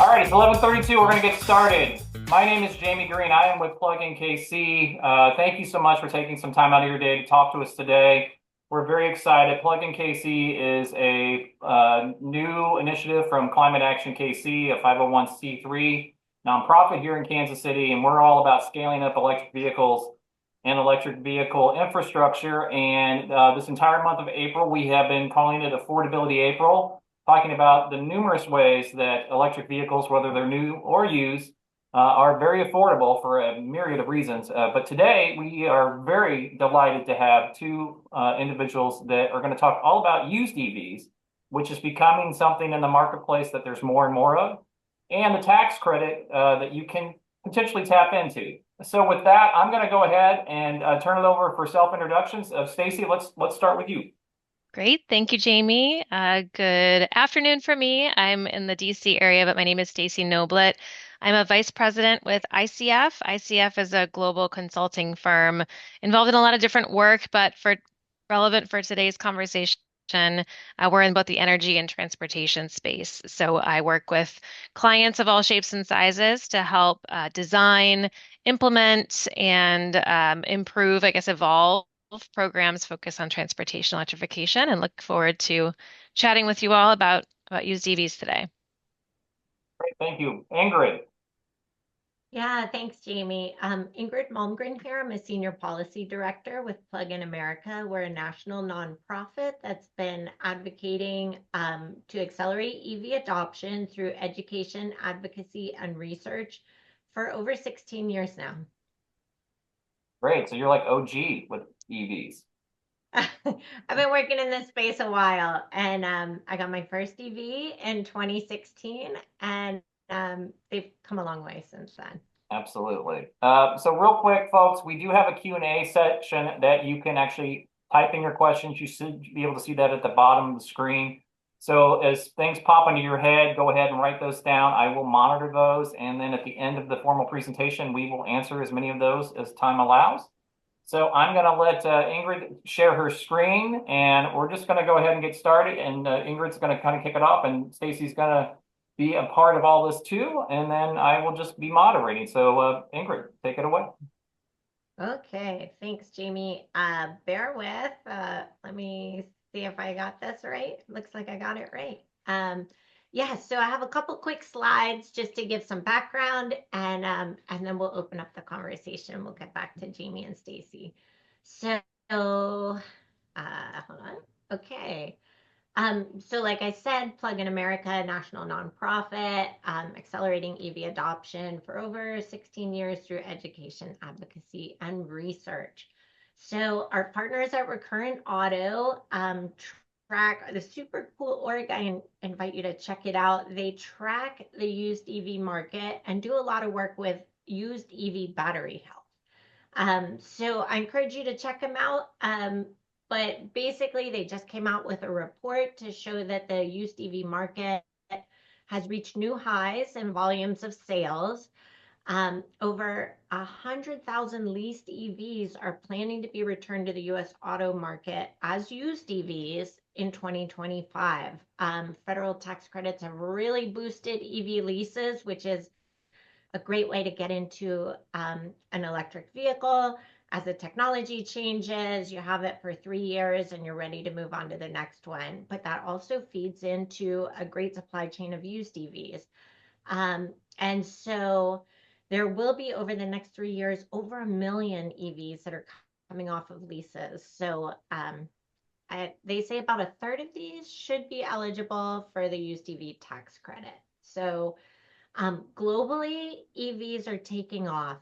All right, it's 11:32. We're going to get started. My name is Jamie Green. I am with Plug-in KC. Thank you so much for taking some time out of your day to talk to us today. We're very excited. Plug-in KC is a new initiative from Climate Action KC, a 501c3 nonprofit here in Kansas City, and we're all about scaling up electric vehicles and electric vehicle infrastructure. And this entire month of April, we have been calling it Affordability April, talking about the numerous ways that electric vehicles, whether they're new or used, are very affordable for a myriad of reasons. But today, we are very delighted to have two individuals that are going to talk all about used EVs, which is becoming something in the marketplace that there's more and more of, and the tax credit that you can potentially tap into. So with that, I'm going to go ahead and turn it over for self-introductions. Stacy, let's start with you. Great. Thank you, Jamie. Good afternoon for me. I'm in the DC area, but my name is Stacy Noblet. I'm a vice president with ICF. ICF is a global consulting firm involved in a lot of different work, but for relevant for today's conversation, we're in both the energy and transportation space. So I work with clients of all shapes and sizes to help design, implement, and improve, I guess, evolve programs focus on transportation electrification and look forward to chatting with you all about used EVs today. Great, thank you. Ingrid. Yeah, thanks, Jamie. Ingrid Malmgrem here. I'm a senior policy director with Plug-in America. We're a national nonprofit that's been advocating to accelerate EV adoption through education, advocacy, and research for over 16 years now. Great. So you're like OG with EVs. I've been working in this space a while, and I got my first EV in 2016, and they've come a long way since then. Absolutely. So real quick, folks, we do have a Q&A section that you can actually type in your questions. You should be able to see that at the bottom of the screen. So as things pop into your head, go ahead and write those down. I will monitor those. And then at the end of the formal presentation, we will answer as many of those as time allows. So I'm going to let Ingrid share her screen, and we're just going to go ahead and get started. And Ingrid's going to kind of kick it off, and Stacy's going to be a part of all this too, and then I will just be moderating. So Ingrid, take it away. Okay, thanks, Jamie. Bear with. Let me see if I got this right. Looks like I got it right. Yeah, so I have a couple quick slides just to give some background, and then we'll open up the conversation. We'll get back to Jamie and Stacy. So, hold on. Okay. So like I said, Plug-in America, a national nonprofit, accelerating EV adoption for over 16 years through education, advocacy, and research. So our partners at Recurrent Auto track the super cool org. I invite you to check it out. They track the used EV market and do a lot of work with used EV battery health. So I encourage you to check them out. But basically, they just came out with a report to show that the used EV market has reached new highs in volumes of sales. Over 100,000 leased EVs are planning to be returned to the U.S. auto market as used EVs in 2025. Federal tax credits have really boosted EV leases, which is a great way to get into an electric vehicle. As the technology changes, you have it for 3 years and you're ready to move on to the next one. But that also feeds into a great supply chain of used EVs. And so there will be, over the next 3 years, over 1 million EVs that are coming off of leases. So they say about a third of these should be eligible for the used EV tax credit. So globally, EVs are taking off.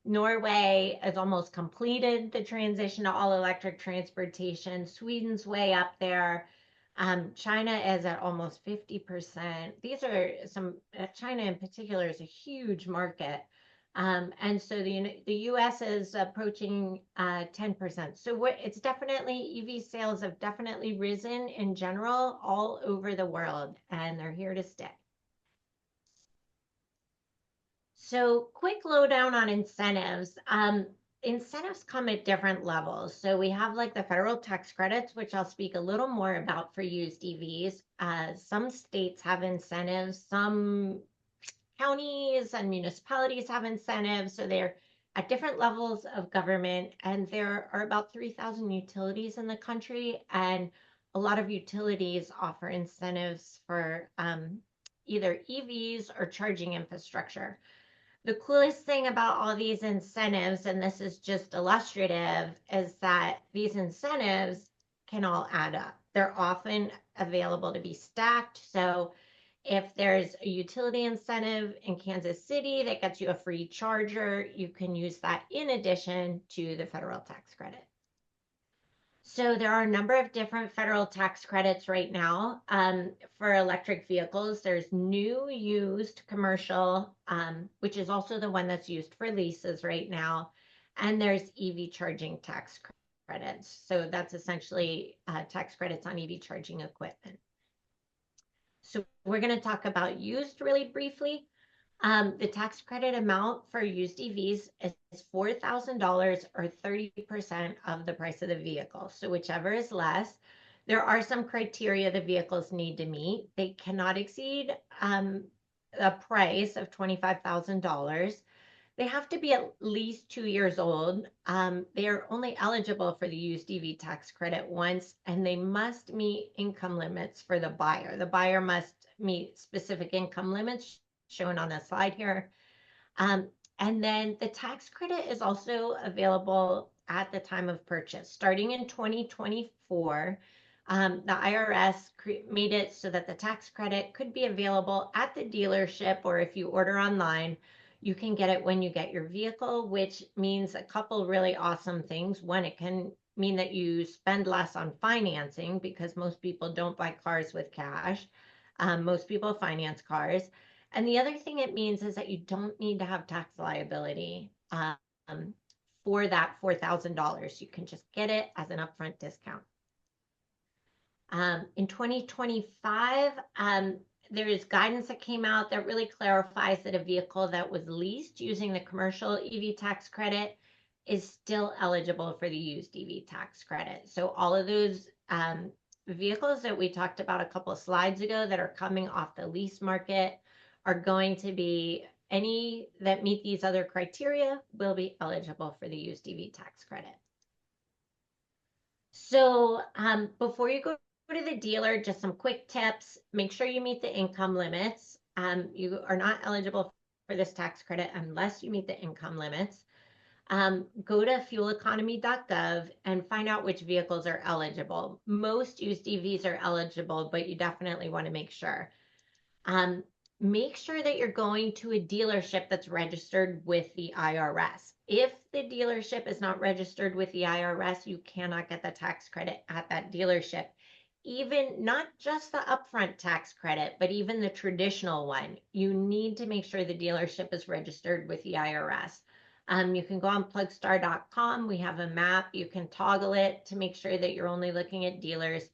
Norway has almost completed the transition to all electric transportation. Sweden's way up there. China is at almost 50%. These are China in particular is a huge market. And so the US is approaching 10%. So it's definitely, EV sales have definitely risen in general all over the world, and they're here to stay. So quick lowdown on incentives. incentives come at different levels. So we have like the federal tax credits, which I'll speak a little more about for used EVs. Some states have incentives, some counties and municipalities have incentives. So they're at different levels of government. And there are about 3,000 utilities in the country. And a lot of utilities offer incentives for either EVs or charging infrastructure. The coolest thing about all these incentives, and this is just illustrative, is that these incentives can all add up. They're often available to be stacked. So if there's a utility incentive in Kansas City that gets you a free charger, you can use that in addition to the federal tax credit. So there are a number of different federal tax credits right now for electric vehicles. There's new, used, commercial, which is also the one that's used for leases right now. And there's EV charging tax credits. So that's essentially tax credits on EV charging equipment. So we're going to talk about used really briefly. The tax credit amount for used EVs is $4,000 or 30% of the price of the vehicle. So whichever is less. There are some criteria the vehicles need to meet. They cannot exceed a price of $25,000. They have to be at least 2 years old. They're only eligible for the used EV tax credit once, and they must meet income limits for the buyer. The buyer must meet specific income limits shown on the slide here. And then the tax credit is also available at the time of purchase. Starting in 2024, the IRS made it so that the tax credit could be available at the dealership, or if you order online, you can get it when you get your vehicle, which means a couple really awesome things. One, it can mean that you spend less on financing because most people don't buy cars with cash. Most people finance cars. And the other thing it means is that you don't need to have tax liability for that $4,000. You can just get it as an upfront discount. In 2025, there is guidance that came out that really clarifies that a vehicle that was leased using the commercial EV tax credit is still eligible for the used EV tax credit. So all of those vehicles that we talked about a couple of slides ago that are coming off the lease market are going to be, any that meet these other criteria will be eligible for the used EV tax credit. So before you go to the dealer, just some quick tips. Make sure you meet the income limits. You are not eligible for this tax credit unless you meet the income limits. Go to fueleconomy.gov and find out which vehicles are eligible. Most used EVs are eligible, but you definitely want to make sure. Make sure that you're going to a dealership that's registered with the IRS. If the dealership is not registered with the IRS, you cannot get the tax credit at that dealership. Even not just the upfront tax credit, but even the traditional one, you need to make sure the dealership is registered with the IRS. You can go on plugstar.com. We have a map. You can toggle it to make sure that you're only looking at dealers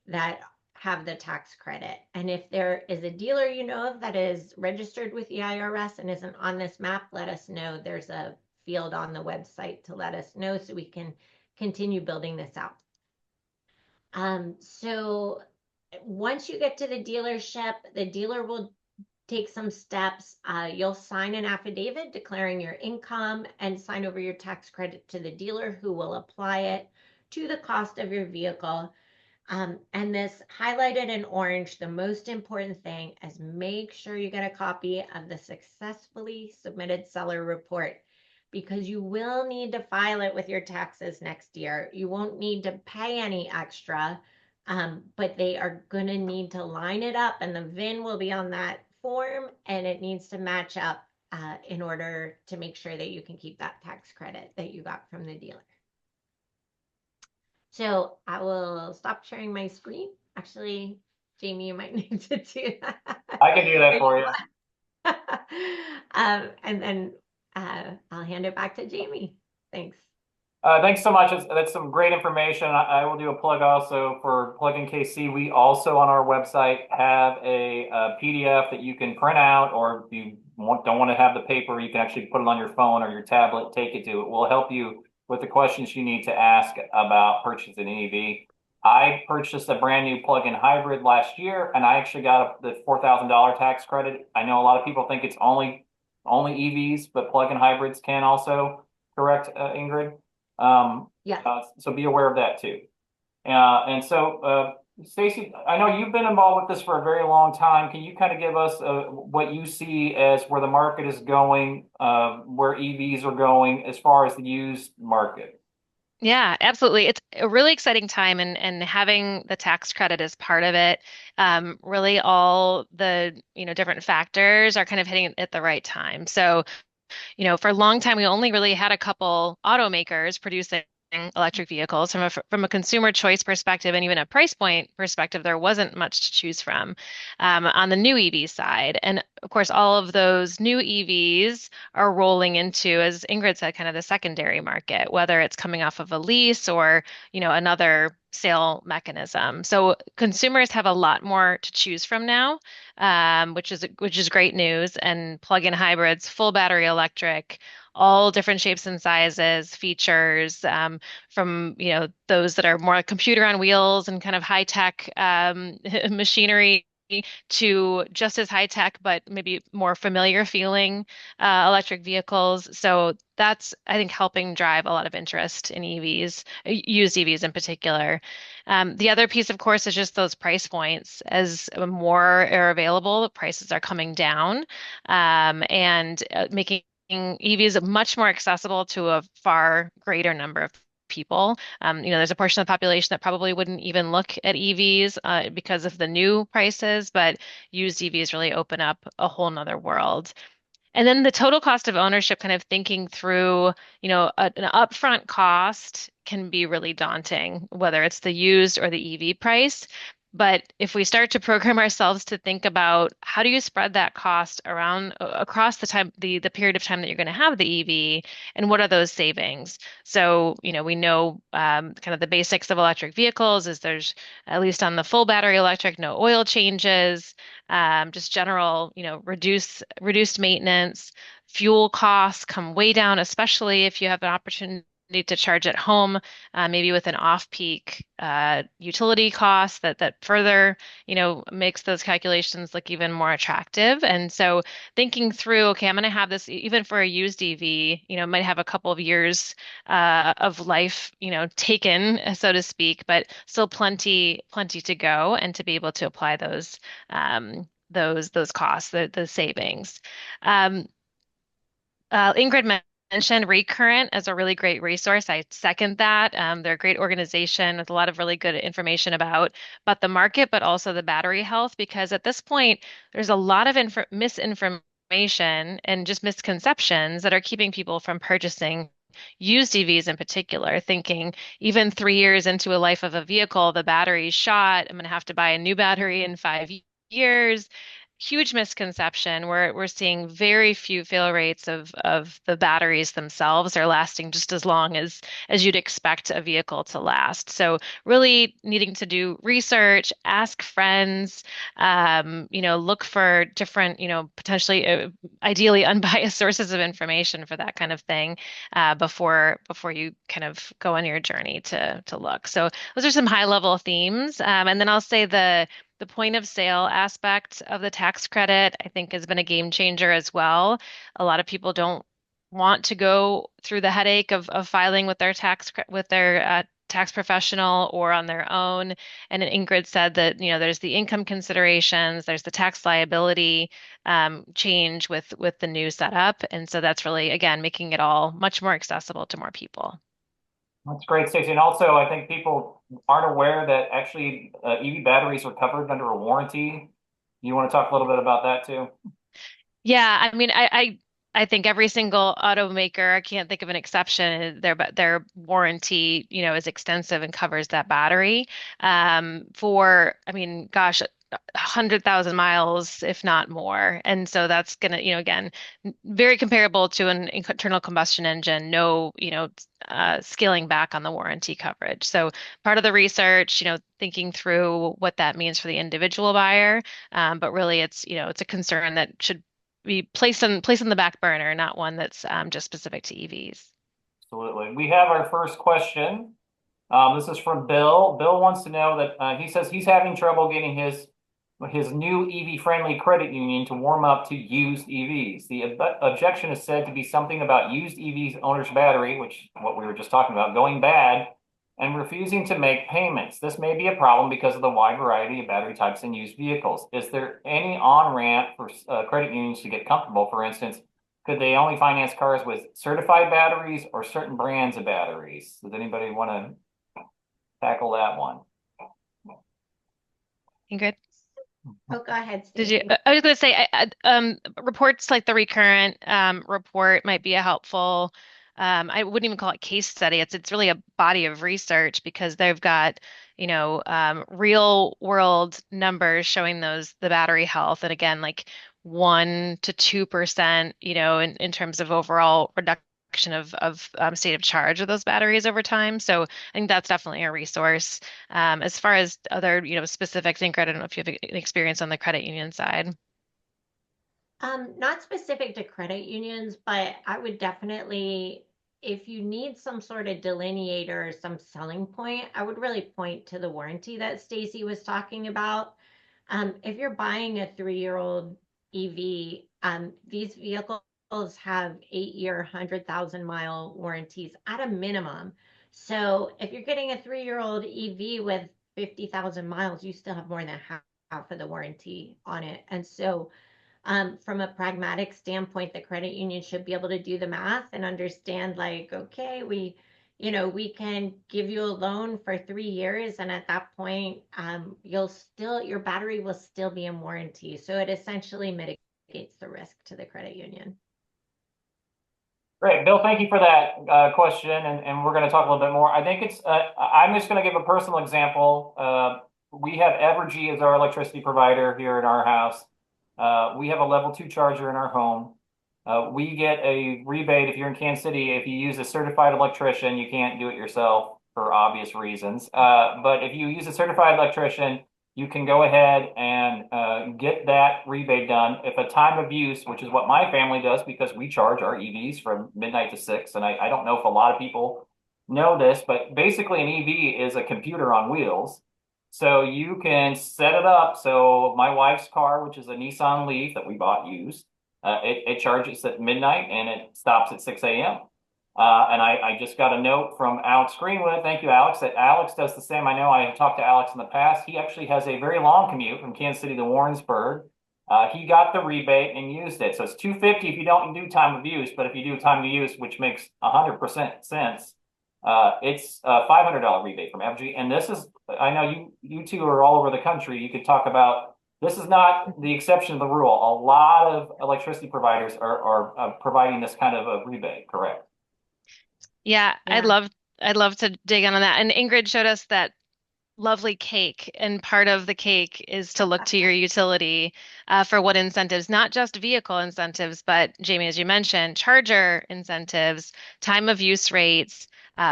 that have the tax credit. And if there is a dealer you know of that is registered with the IRS and isn't on this map, let us know. There's a field on the website to let us know so we can continue building this out. So once you get to the dealership, the dealer will take some steps. You'll sign an affidavit declaring your income and sign over your tax credit to the dealer, who will apply it to the cost of your vehicle. And this highlighted in orange, the most important thing is make sure you get a copy of the successfully submitted seller report, because you will need to file it with your taxes next year. You won't need to pay any extra, but they are going to need to line it up, and the VIN will be on that form, and it needs to match up in order to make sure that you can keep that tax credit that you got from the dealer. So I will stop sharing my screen. Actually, Jamie, you might need to do that. I can do that for you. And then I'll hand it back to Jamie. Thanks. Thanks so much. That's some great information. I will do a plug also for Plug-in KC. We also on our website have a PDF that you can print out, or if you don't want to have the paper, you can actually put it on your phone or your tablet, take it to it. We'll help you with the questions you need to ask about purchasing an EV. I purchased a brand new plug-in hybrid last year, and I actually got the $4,000 tax credit. I know a lot of people think it's only EVs, but plug-in hybrids can also, correct, Ingrid? Yeah. So be aware of that too. And so, Stacy, I know you've been involved with this for a very long time. Can you kind of give us what you see as where the market is going, where EVs are going as far as the used market? Yeah, absolutely. It's a really exciting time, and having the tax credit as part of it. Really all the, different factors are kind of hitting at the right time. So, for a long time, we only really had a couple automakers producing electric vehicles. From a consumer choice perspective and even a price point perspective, there wasn't much to choose from on the new EV side. And of course, all of those new EVs are rolling into, as Ingrid said, kind of the secondary market, whether it's coming off of a lease or, another sale mechanism. So consumers have a lot more to choose from now, which is great news. And plug-in hybrids, full battery electric, all different shapes and sizes, features, from those that are more like computer on wheels and kind of high tech machinery to just as high tech, but maybe more familiar feeling electric vehicles. So that's, I think, helping drive a lot of interest in EVs, used EVs in particular. The other piece, of course, is just those price points. As more are available, the prices are coming down, and making EVs much more accessible to a far greater number of people. There's a portion of the population that probably wouldn't even look at EVs because of the new prices, but used EVs really open up a whole nother world. And then the total cost of ownership, kind of thinking through, an upfront cost can be really daunting, whether it's the used or the EV price. But if we start to program ourselves to think about how do you spread that cost around across the period of time that you're going to have the EV, and what are those savings? So, we know kind of the basics of electric vehicles is there's, at least on the full battery electric, no oil changes, just general, reduced maintenance. Fuel costs come way down, especially if you have an opportunity to charge at home, maybe with an off-peak utility cost that further, makes those calculations look even more attractive. And so thinking through, okay, I'm going to have this even for a used EV, might have a couple of years of life, taken, so to speak, but still plenty to go, and to be able to apply those costs, the savings. Um, Ingrid mentioned Recurrent as a really great resource. I second that. They're a great organization with a lot of really good information about the market, but also the battery health, because at this point, there's a lot of misinformation and just misconceptions that are keeping people from purchasing used EVs in particular, thinking even 3 years into a life of a vehicle, the battery's shot, I'm going to have to buy a new battery in 5 years. Huge misconception. We're seeing very few fail rates of the batteries themselves. They're lasting just as long as you'd expect a vehicle to last. So really needing to do research, ask friends, look for different, potentially, ideally unbiased sources of information for that kind of thing, before you kind of go on your journey to look. So those are some high level themes. And then I'll say the point of sale aspect of the tax credit, I think, has been a game changer as well. A lot of people don't want to go through the headache of filing with their tax professional or on their own. And Ingrid said that, there's the income considerations, there's the tax liability change with the new setup. And so that's really, again, making it all much more accessible to more people. That's great, Stacey. And also, I think people aren't aware that actually EV batteries are covered under a warranty. You want to talk a little bit about that too? Yeah, I mean, I think every single automaker, I can't think of an exception. Their warranty, is extensive and covers that battery for, I mean, gosh, 100,000 miles, if not more. And so that's gonna, again, very comparable to an internal combustion engine. No, scaling back on the warranty coverage. So part of the research, thinking through what that means for the individual buyer, but really, it's a concern that should be placed on the back burner, not one that's just specific to EVs. Absolutely. We have our first question. This is from Bill. Bill wants to know that he says he's having trouble getting his new EV-friendly credit union to warm up to used EVs. The objection is said to be something about used EVs owner's battery, which what we were just talking about, going bad and refusing to make payments. This may be a problem because of the wide variety of battery types in used vehicles. Is there any on-ramp for credit unions to get comfortable? For instance, could they only finance cars with certified batteries or certain brands of batteries? Does anybody want to tackle that one? Ingrid? Oh, go ahead, Did you? Stacy. I was going to say, reports like the recurrent report might be a helpful. I wouldn't even call it case study. It's really a body of research because they've got, real world numbers showing the battery health, and again, like 1 to 2%, in terms of overall reduction of state of charge of those batteries over time. So I think that's definitely a resource. As far as other, specifics, Ingrid, I don't know if you have an experience on the credit union side. Not specific to credit unions, but I would definitely, if you need some sort of delineator or some selling point, I would really point to the warranty that Stacy was talking about. If you're buying a 3-year-old EV, these vehicles have 8-year, 100,000 mile warranties at a minimum. So if you're getting a 3-year-old EV with 50,000 miles, you still have more than half of the warranty on it. And so from a pragmatic standpoint, the credit union should be able to do the math and understand like, okay, we can give you a loan for 3 years. And at that point, your battery will still be in warranty. So it essentially mitigates the risk to the credit union. Great, Bill. Thank you for that question, and we're going to talk a little bit more. I think it's. I'm just going to give a personal example. We have Evergy as our electricity provider here in our house. We have a level 2 charger in our home. We get a rebate if you're in Kansas City. If you use a certified electrician, you can't do it yourself for obvious reasons. But if you use a certified electrician, you can go ahead and get that rebate done. If a time of use, which is what my family does because we charge our EVs from midnight to 6, and I don't know if a lot of people know this, but basically an EV is a computer on wheels. So you can set it up. So my wife's car, which is a Nissan Leaf that we bought used, it charges at midnight and it stops at 6 a.m. And I just got a note from Alex Greenwood. Thank you, Alex. That Alex does the same. I know I have talked to Alex in the past. He actually has a very long commute from Kansas City to Warrensburg. He got the rebate and used it. So it's $250 if you don't do time of use, but if you do time of use, which makes 100% sense, it's a $500 rebate from FG. And this is, I know you two are all over the country. You could talk about, this is not the exception to the rule. A lot of electricity providers are providing this kind of a rebate, correct? Yeah, I'd Yeah. love I'd love to dig in on that. And Ingrid showed us that lovely cake, and part of the cake is to look to your utility for what incentives, not just vehicle incentives, but Jamie, as you mentioned, charger incentives, time of use rates,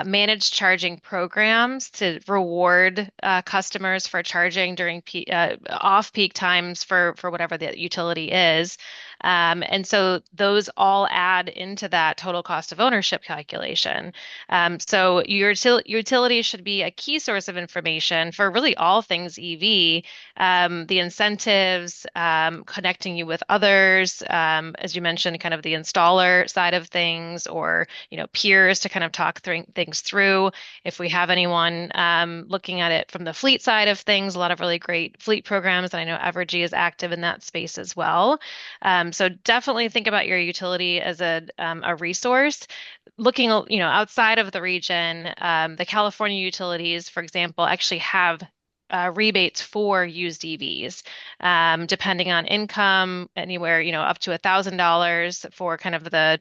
managed charging programs to reward customers for charging during off-peak times for whatever the utility is. And so those all add into that total cost of ownership calculation. So your utility should be a key source of information for really all things EV. The incentives, connecting you with others, as you mentioned, kind of the installer side of things, or peers to kind of talk things through. If we have anyone looking at it from the fleet side of things, a lot of really great fleet programs, and I know Evergy is active in that space as well. So definitely think about your utility as a resource. Looking, outside of the region, the California utilities, for example, actually have rebates for used EVs, depending on income, anywhere, up to $1,000 for kind of the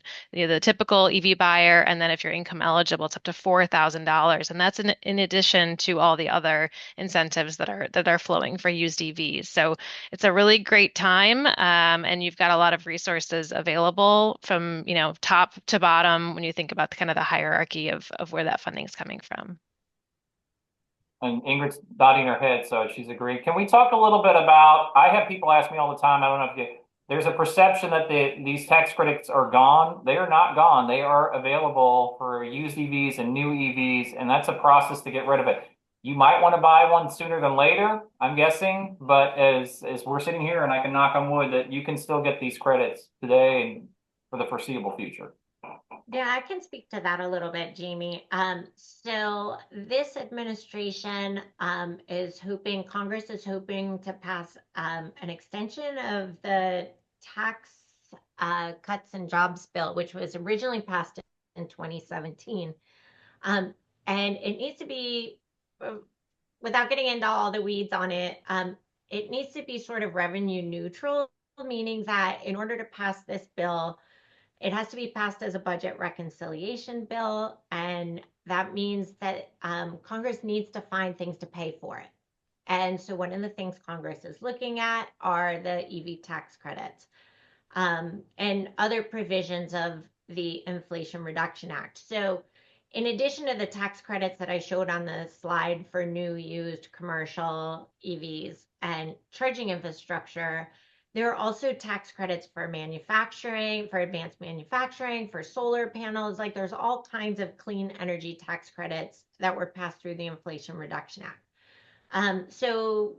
typical EV buyer, and then if you're income eligible, it's up to $4,000, and that's in addition to all the other incentives that are flowing for used EVs. So it's a really great time, and you've got a lot of resources available from top to bottom when you think about the kind of the hierarchy of where that funding is coming from. And Ingrid's nodding her head, so she's agreed. Can we talk a little bit about, I have people ask me all the time, I don't know if there's a perception that these tax credits are gone. They are not gone. They are available for used EVs and new EVs, and that's a process to get rid of it. You might want to buy one sooner than later, I'm guessing, but as we're sitting here, and I can knock on wood that you can still get these credits today and for the foreseeable future. Yeah, I can speak to that a little bit, Jamie. So this administration Congress is hoping to pass an extension of the tax cuts and jobs bill, which was originally passed in 2017. Um, and it needs to be, without getting into all the weeds on it, it needs to be sort of revenue neutral, meaning that in order to pass this bill, it has to be passed as a budget reconciliation bill, and that means that Congress needs to find things to pay for it. And so one of the things Congress is looking at are the EV tax credits and other provisions of the Inflation Reduction Act. So in addition to the tax credits that I showed on the slide for new, used commercial EVs and charging infrastructure, there are also tax credits for manufacturing, for advanced manufacturing, for solar panels. Like there's all kinds of clean energy tax credits that were passed through the Inflation Reduction Act. So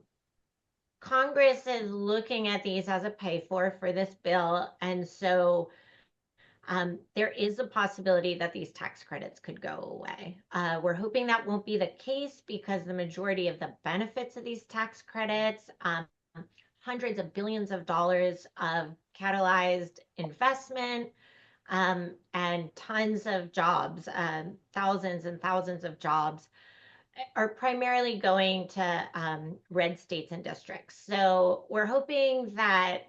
Congress is looking at these as a pay for this bill. And so there is a possibility that these tax credits could go away. We're hoping that won't be the case because the majority of the benefits of these tax credits, hundreds of billions of dollars of catalyzed investment, and tons of jobs, thousands and thousands of jobs, are primarily going to red states and districts. So we're hoping that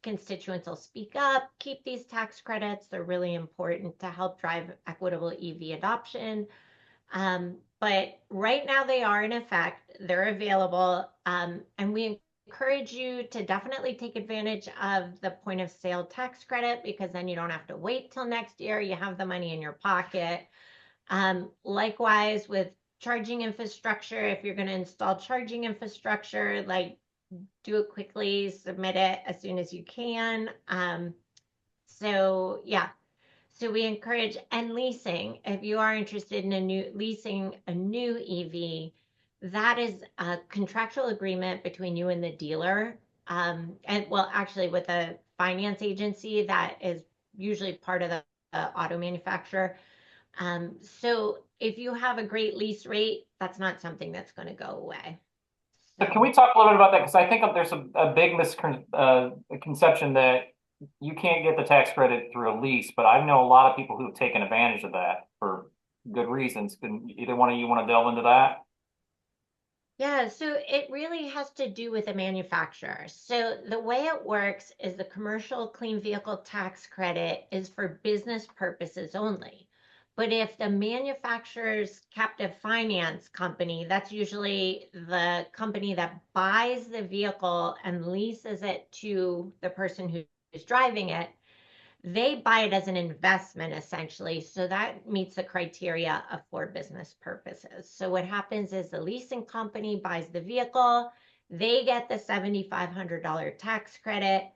constituents will speak up, keep these tax credits. They're really important to help drive equitable EV adoption. But right now they are in effect, they're available, and we encourage you to definitely take advantage of the point of sale tax credit because then you don't have to wait till next year. You have the money in your pocket. Likewise with charging infrastructure, if you're going to install charging infrastructure, like do it quickly, submit it as soon as you can. So yeah, so we encourage, and leasing, if you are interested in leasing a new EV, that is a contractual agreement between you and the dealer. And well, actually with a finance agency that is usually part of the auto manufacturer. So if you have a great lease rate, that's not something that's going to go away. So can we talk a little bit about that? Because I think there's a big misconception that you can't get the tax credit through a lease, but I know a lot of people who have taken advantage of that for good reasons. Can either one of you want to delve into that? Yeah, so it really has to do with the manufacturer. So the way it works is the commercial clean vehicle tax credit is for business purposes only. But if the manufacturer's captive finance company, that's usually the company that buys the vehicle and leases it to the person who's driving it, they buy it as an investment essentially. So that meets the criteria of for business purposes. So what happens is the leasing company buys the vehicle, they get the $7,500 tax credit,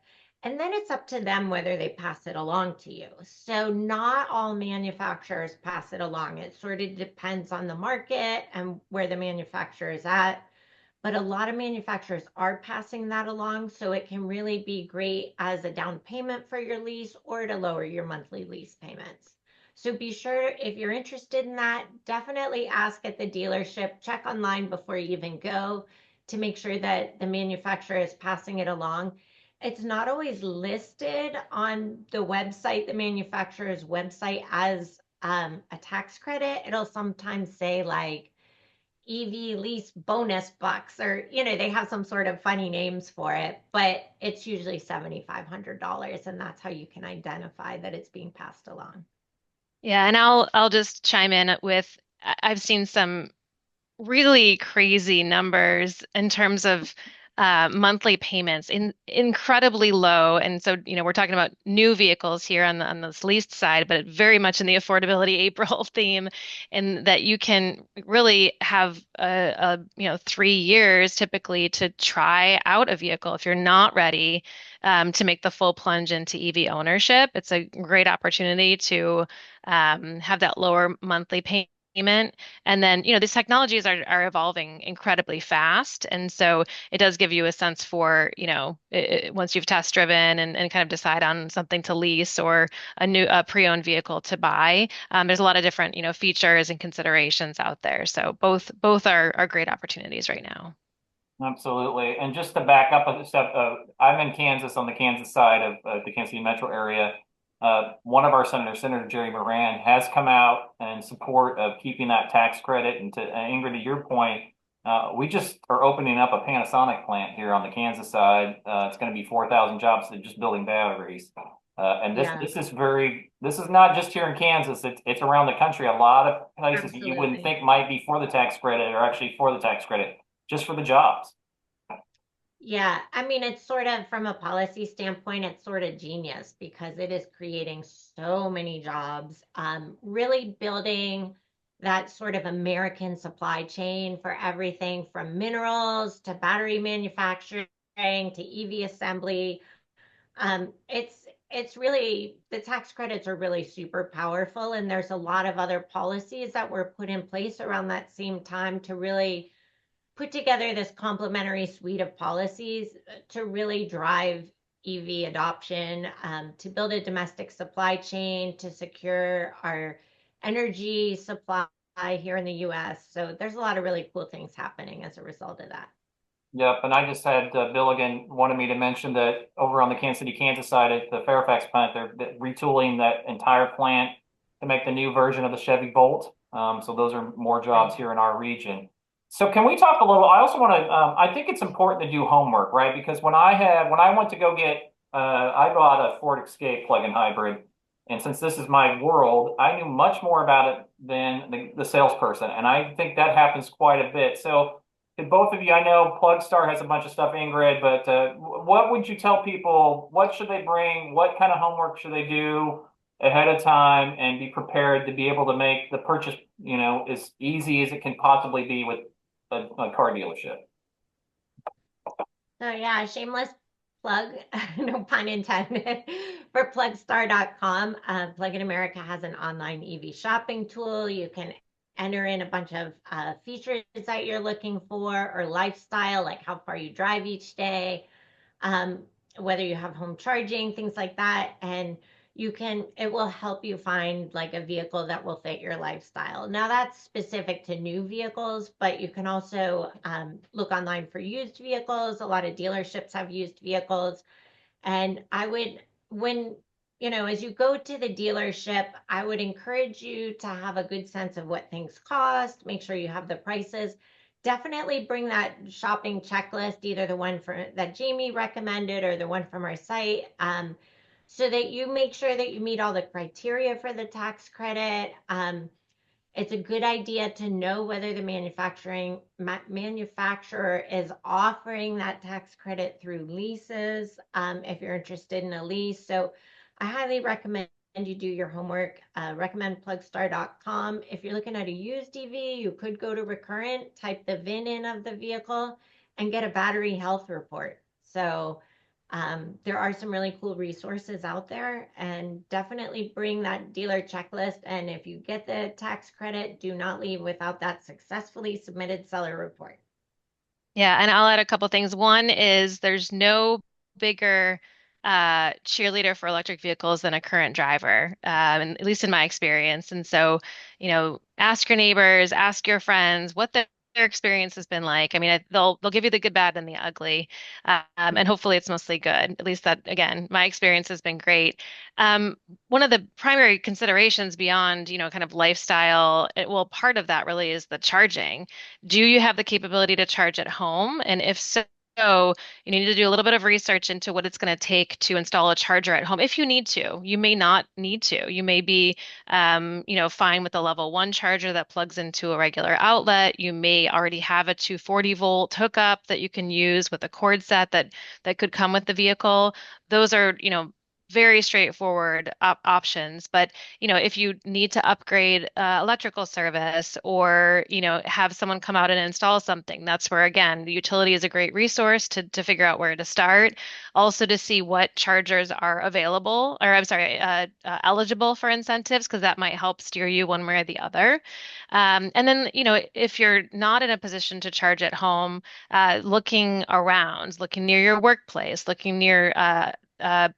and then it's up to them whether they pass it along to you. So not all manufacturers pass it along. It sort of depends on the market and where the manufacturer is at. But a lot of manufacturers are passing that along, so it can really be great as a down payment for your lease or to lower your monthly lease payments. So be sure, if you're interested in that, definitely ask at the dealership, check online before you even go to make sure that the manufacturer is passing it along. It's not always listed on the website, the manufacturer's website, as a tax credit. It'll sometimes say like EV lease bonus bucks, or they have some sort of funny names for it, but it's usually $7,500, and that's how you can identify that it's being passed along. Yeah, and I'll just chime in with I've seen some really crazy numbers in terms of monthly payments incredibly low. And so, we're talking about new vehicles here on this leased side, but very much in the affordability April theme, and that you can really have 3 years typically to try out a vehicle if you're not ready to make the full plunge into EV ownership. It's a great opportunity to have that lower monthly payment. And then, these technologies are evolving incredibly fast. And so it does give you a sense for, once you've test driven and kind of decide on something to lease or a pre-owned vehicle to buy. There's a lot of different, features and considerations out there. So both are great opportunities right now. Absolutely. And just to back up a step, I'm in Kansas on the Kansas side of the Kansas City metro area. One of our senators, Senator Jerry Moran, has come out in support of keeping that tax credit. And to Ingrid, to your point, we just are opening up a Panasonic plant here on the Kansas side. It's going to be 4,000 jobs just building batteries. And Yeah, this is not just here in Kansas. It's around the country. A lot of places that you wouldn't absolutely. think might be for the tax credit are actually for the tax credit, just for the jobs. Yeah, I mean, it's sort of from a policy standpoint, it's sort of genius because it is creating so many jobs, really building that sort of American supply chain for everything from minerals to battery manufacturing to EV assembly. It's really the tax credits are really super powerful, and there's a lot of other policies that were put in place around that same time to really put together this complementary suite of policies to really drive EV adoption, to build a domestic supply chain, to secure our energy supply here in the US. So there's a lot of really cool things happening as a result of that. Yep, and I just had Bill again wanted me to mention that over on the Kansas City, Kansas side at the Fairfax plant, they're retooling that entire plant to make the new version of the Chevy Bolt. So those are more jobs Right. here in our region. So can we talk a little? I also want to. I think it's important to do homework, right? Because when I went to go get, I bought a Ford Escape plug-in hybrid, and since this is my world, I knew much more about it than the salesperson, and I think that happens quite a bit. So both of you, I know Plugstar has a bunch of stuff, Ingrid, but what would you tell people? What should they bring? What kind of homework should they do ahead of time and be prepared to be able to make the purchase, as easy as it can possibly be with a car dealership? So yeah, shameless plug, no pun intended, for plugstar.com. Plug in America has an online EV shopping tool. You can enter in a bunch of features that you're looking for or lifestyle, like how far you drive each day, um, whether you have home charging, things like that. And it will help you find like a vehicle that will fit your lifestyle. Now, that's specific to new vehicles, but you can also look online for used vehicles. A lot of dealerships have used vehicles. And as you go to the dealership, I would encourage you to have a good sense of what things cost, make sure you have the prices. Definitely bring that shopping checklist, either the one that Jamie recommended or the one from our site, so that you make sure that you meet all the criteria for the tax credit. It's a good idea to know whether the manufacturer is offering that tax credit through leases, if you're interested in a lease. So I highly recommend you do your homework. Recommend plugstar.com. If you're looking at a used EV, you could go to Recurrent, type the VIN in of the vehicle, and get a battery health report. So there are some really cool resources out there, and definitely bring that dealer checklist. And if you get the tax credit, do not leave without that successfully submitted seller report. Yeah, and I'll add a couple things. One is there's no bigger cheerleader for electric vehicles than a current driver, and at least in my experience. And so, ask your neighbors, ask your friends what their experience has been like. I mean, they'll give you the good, bad, and the ugly, and hopefully it's mostly good. At least that, again, my experience has been great. One of the primary considerations beyond, kind of lifestyle, part of that really is the charging. Do you have the capability to charge at home? And if so, So you need to do a little bit of research into what it's going to take to install a charger at home. If you need to, you may not need to. You may be, fine with a level one charger that plugs into a regular outlet. You may already have a 240-volt hookup that you can use with a cord set that could come with the vehicle. Those are, very straightforward options. But if you need to upgrade electrical service or, have someone come out and install something, that's where, again, the utility is a great resource to figure out where to start. Also to see what chargers are available, or I'm sorry, eligible for incentives, because that might help steer you one way or the other. And then, if you're not in a position to charge at home, looking around, looking near your workplace, looking near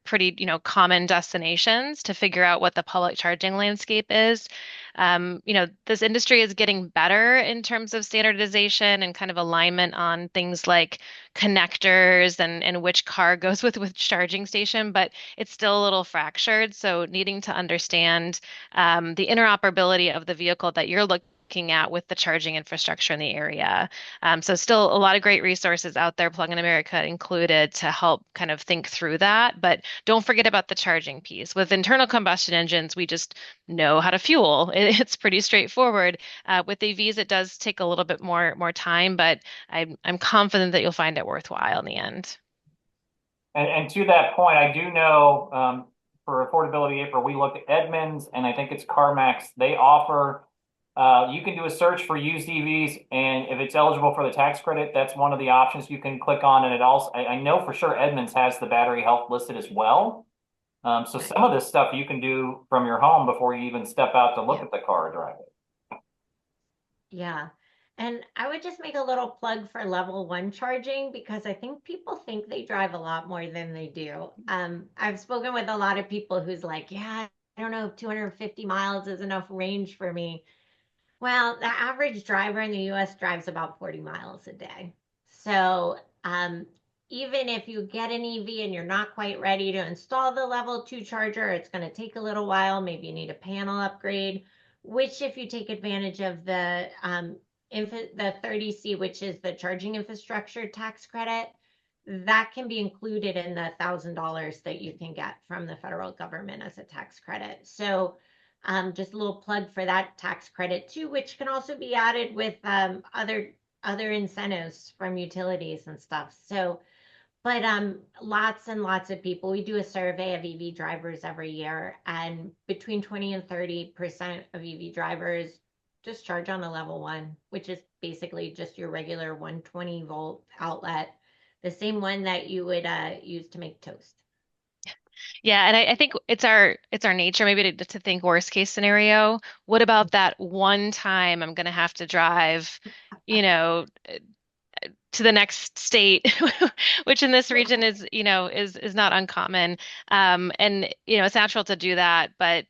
pretty, common destinations to figure out what the public charging landscape is. This industry is getting better in terms of standardization and kind of alignment on things like connectors and which car goes with which charging station, but it's still a little fractured. So needing to understand the interoperability of the vehicle that you're looking at with the charging infrastructure in the area. So still a lot of great resources out there, Plug in America included, to help kind of think through that. But don't forget about the charging piece. With internal combustion engines, we just know how to fuel. It's pretty straightforward. With AVs, it does take a little bit more time, but I'm confident that you'll find it worthwhile in the end. And to that point, I do know for Affordability April, we looked at Edmunds and I think it's CarMax. They offer, you can do a search for used EVs, and if it's eligible for the tax credit, that's one of the options you can click on. And it also, I know for sure Edmunds has the battery health listed as well. So some of this stuff you can do from your home before you even step out to look at the car or drive it. Yeah. And I would just make a little plug for level one charging because I think people think they drive a lot more than they do. I've spoken with a lot of people who's like, yeah, I don't know if 250 miles is enough range for me. Well, the average driver in the US drives about 40 miles a day. So, even if you get an EV and you're not quite ready to install the level two charger, it's going to take a little while. Maybe you need a panel upgrade, which if you take advantage of the 30C, which is the charging infrastructure tax credit, that can be included in the $1,000 that you can get from the federal government as a tax credit. So just a little plug for that tax credit too, which can also be added with other incentives from utilities and stuff. So, but lots and lots of people. We do a survey of EV drivers every year, and between 20 and 30% of EV drivers just charge on a level one, which is basically just your regular 120-volt outlet, the same one that you would use to make toast. Yeah, and I think it's our nature maybe to think worst case scenario. What about that one time I'm going to have to drive, you know, to the next state, which in this region is not uncommon. And it's natural to do that, but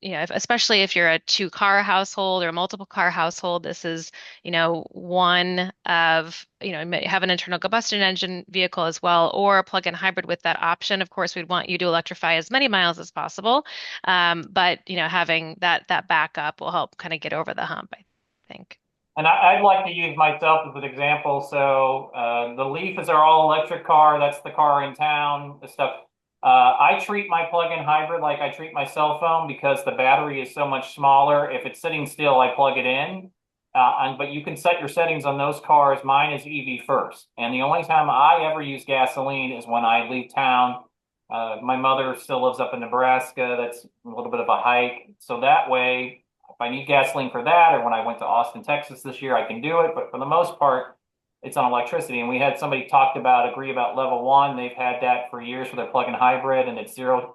especially if you're a two-car household or a multiple car household, this is one of you may have an internal combustion engine vehicle as well, or a plug-in hybrid with that option. Of course, we'd want you to electrify as many miles as possible, but having that backup will help kind of get over the hump, I think. And I'd like to use myself as an example. So the Leaf is our all-electric car. That's the car in town. The stuff. I treat my plug-in hybrid like I treat my cell phone because the battery is so much smaller. If it's sitting still, I plug it in. But you can set your settings on those cars. Mine is EV first. And the only time I ever use gasoline is when I leave town. My mother still lives up in Nebraska. That's a little bit of a hike. So that way, if I need gasoline for that, or when I went to Austin, Texas this year, I can do it. But for the most part, it's on electricity. And we had somebody agree about level one. They've had that for years for their plug-in hybrid, and it's zero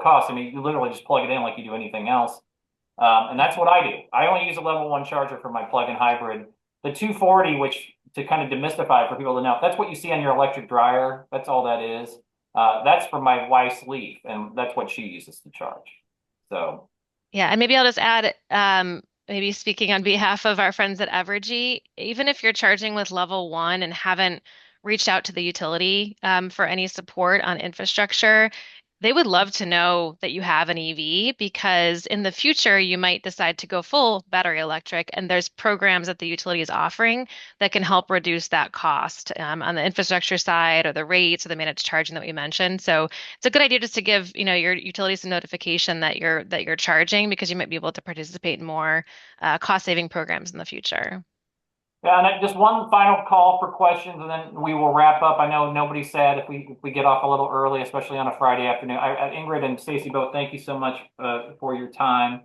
cost. I mean, you literally just plug it in like you do anything else. And that's what I do. I only use a level one charger for my plug-in hybrid. The 240, which to kind of demystify for people to know, that's what you see on your electric dryer. That's all that is. That's for my wife's Leaf, and that's what she uses to charge. So. Yeah, and maybe I'll just add, maybe speaking on behalf of our friends at Evergy, even if you're charging with level one and haven't reached out to the utility for any support on infrastructure, they would love to know that you have an EV because in the future you might decide to go full battery electric, and there's programs that the utility is offering that can help reduce that cost on the infrastructure side or the rates or the managed charging that we mentioned. So it's a good idea just to give, your utilities a notification that you're charging because you might be able to participate in more cost saving programs in the future. Yeah, and just one final call for questions, and then we will wrap up. I know nobody said if we get off a little early, especially on a Friday afternoon. Ingrid and Stacy, both thank you so much for your time.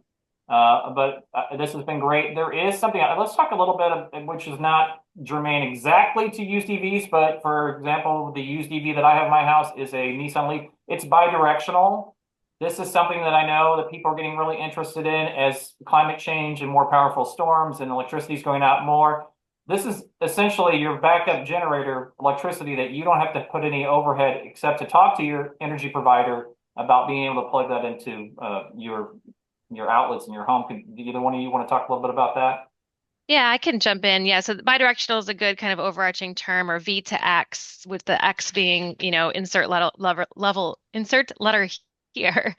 But this has been great. There is something. Let's talk a little bit of which is not germane exactly to used EVs, but for example, the used EV that I have in my house is a Nissan Leaf. It's bi-directional. This is something that I know that people are getting really interested in as climate change and more powerful storms and electricity is going out more. This is essentially your backup generator electricity that you don't have to put any overhead except to talk to your energy provider about being able to plug that into your outlets in your home. Could either one of you want to talk a little bit about that? Yeah, I can jump in. Yeah, so bidirectional is a good kind of overarching term, or V to X, with the X being, insert letter here.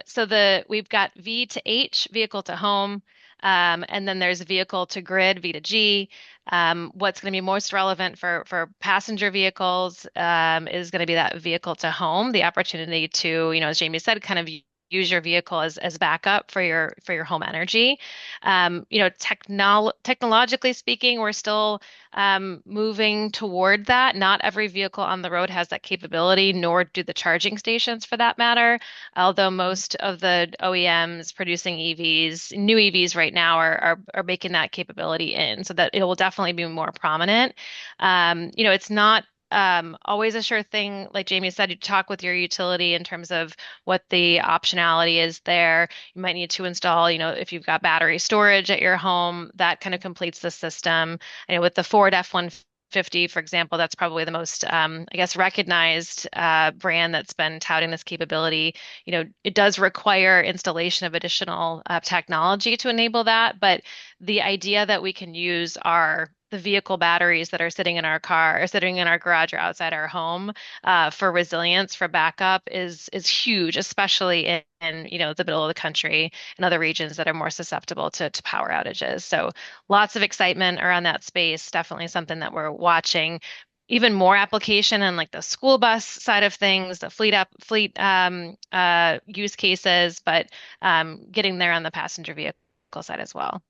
So we've got V to H, vehicle to home, and then there's vehicle to grid, V to G. What's going to be most relevant for passenger vehicles is going to be that vehicle to home, the opportunity to, as Jamie said, kind of use your vehicle as backup for your home energy. Technologically speaking, we're still moving toward that. Not every vehicle on the road has that capability, nor do the charging stations for that matter. Although most of the OEMs producing EVs, new EVs right now are making that capability in, so that it will definitely be more prominent. It's not always a sure thing. Like Jamie said, you talk with your utility in terms of what the optionality is there. You might need to install, if you've got battery storage at your home, that kind of completes the system. With the Ford F-150, for example, that's probably the most, I guess, recognized brand that's been touting this capability. It does require installation of additional technology to enable that, but the idea that we can use the vehicle batteries that are sitting in our car or sitting in our garage or outside our home for resilience, for backup is huge, especially in the middle of the country and other regions that are more susceptible to power outages. So lots of excitement around that space. Definitely something that we're watching. Even more application in like the school bus side of things, the fleet use cases, but getting there on the passenger vehicle side as well.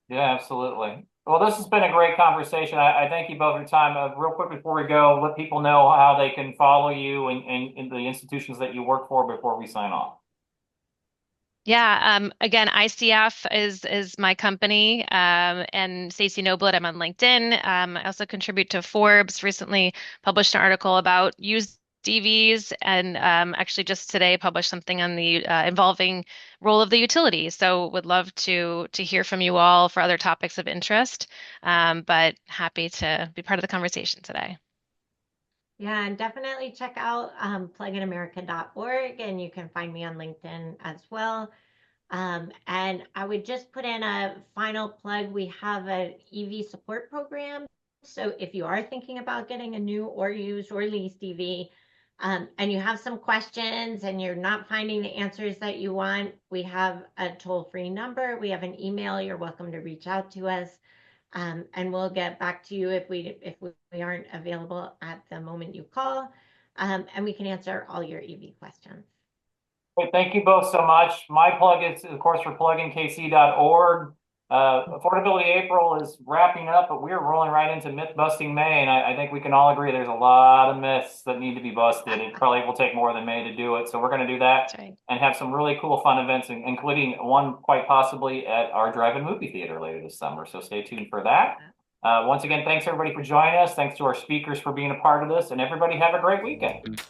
Yeah, absolutely. Well, this has been a great conversation. I thank you both for your time. Real quick before we go, let people know how they can follow you and the institutions that you work for before we sign off. Yeah, again, ICF is my company, and Stacy Noblet, I'm on LinkedIn. I also contribute to Forbes. Recently published an article about used DVs, and actually just today published something on the involving role of the utility. So would love to hear from you all for other topics of interest, but happy to be part of the conversation today. Yeah, and definitely check out pluginamerica.org, and you can find me on LinkedIn as well. And I would just put in a final plug. We have an EV support program. So if you are thinking about getting a new or used or leased EV, and you have some questions and you're not finding the answers that you want, we have a toll-free number. We have an email. You're welcome to reach out to us. And we'll get back to you if we aren't available at the moment you call. And we can answer all your EV questions. Hey, thank you both so much. My plug is, of course, for pluginkc.org. Affordability April is wrapping up, but we're rolling right into myth busting May, and I think we can all agree there's a lot of myths that need to be busted. It probably will take more than May to do it, so we're going to do that. That's right. And have some really cool, fun events, including one quite possibly at our drive-in movie theater later this summer. So stay tuned for that. Once again, thanks everybody for joining us. Thanks to our speakers for being a part of this, and everybody have a great weekend.